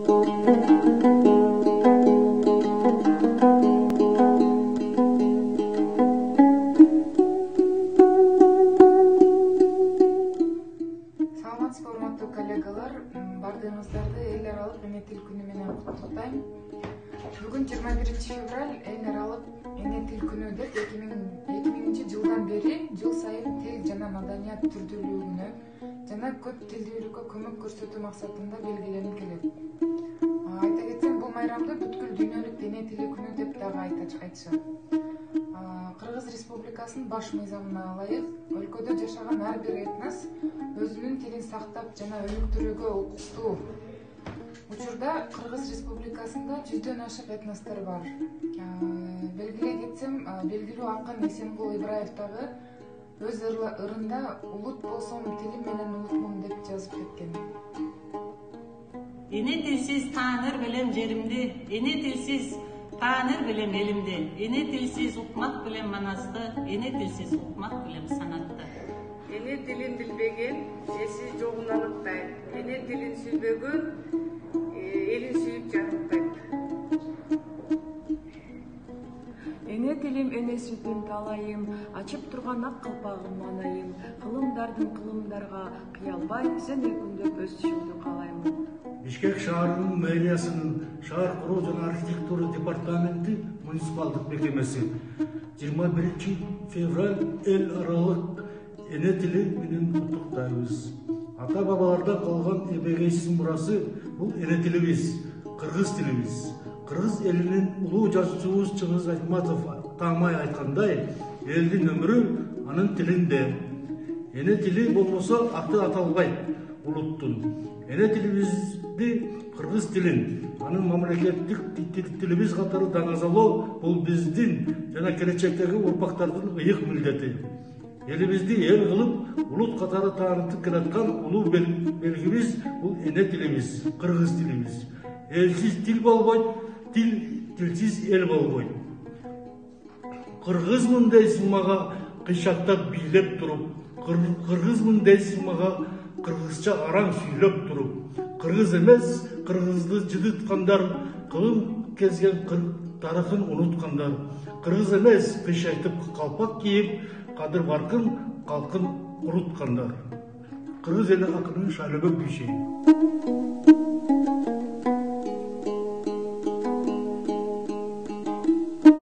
Саламатсызбы, урматтуу коллегалар, бардыгыңыздарды эл аралык эне тил күнү менен куттуктайм. Бүгүн 21 февраль эл аралык эне тил күнү деп 2000-жылдан бери жыл сайын тил жана маданият түрдүүлүгүнө жана көп тилдүүлүккө көмөк көрсөтүү максатында белгиленип келет. Айта кетсем, бул майрамды бүткүл дүйнөлүк эне тили күнү деп дагы айтышат. Кыргыз Республикасынын баш мыйзамына ылайык өлкөдө жашаган ар бир этнос өзүнүн тилин сактап жана өнүктүрүүгө укуктуу. Учурда Кыргыз Республикасында 100дөн ашык этностор бар. Белгилей кетсем, белгилүү акын Эсенгул Ибраев дагы өз ырында улут болсом тилим менен улутмун деп жазып кеткен. Эне тилсиз тааныр белем жеримди, эне тилсиз тааныр белем элимди, эне тилсиз укмак белем манасты, эне тилсиз укмак белем санатты. Эне тилин билбеген эси жогун аныктайт. Эне тилин сүйбөгөн элин сүйүп жарыктайт. Эне тилим эне сүтүн талайым, ачып турган ак калпагым манайым. Кылымдардын кылымдарга кыялбай, сен күндөп өсүшүңдү каалайм. Бишкек шаарынын мэриясынын шаар куруу жана архитектура департаменти муниципалдык мекемеси 21 февраль эл аралык эне тили менен куттуктайбыз. Ата бабалардан калган эбегейсиз мурасы бул эне тилибиз, кыргыз тилибиз. Кыргыз элинин улуу жазуучубуз Чыңгыз Айтматов таамай айткандай, элдин өмүрү анын тилинде. Эне тили болбосо аты аталбайт улуттун. Эне тилибизди, кыргыз тилин, анын мамлекеттик тилибиз катары даңазалоо бул биздин жана келечектеги урпактардын ыйык милдети. Элибизди эл кылып, улут катары таанытып келаткан улуу белгибиз бул эне тилибиз, кыргыз тилибиз. Элсиз тил болбойт, тилсиз эл болбойт. Кыргызмын дейсиң мага кыйшактап бийлеп туруп, кыргызмын дейсиң мага кыргызча араң сүйлөп туруп. Кыргыз эмес, кыргызды жыдыткандар, кылым кезген тарыхын унуткандар. Кыргыз эмес, кыйшайтып калпак кийип, кадыр баркын калкын куруткандар. Кыргыз эли акынын шайлабек биши.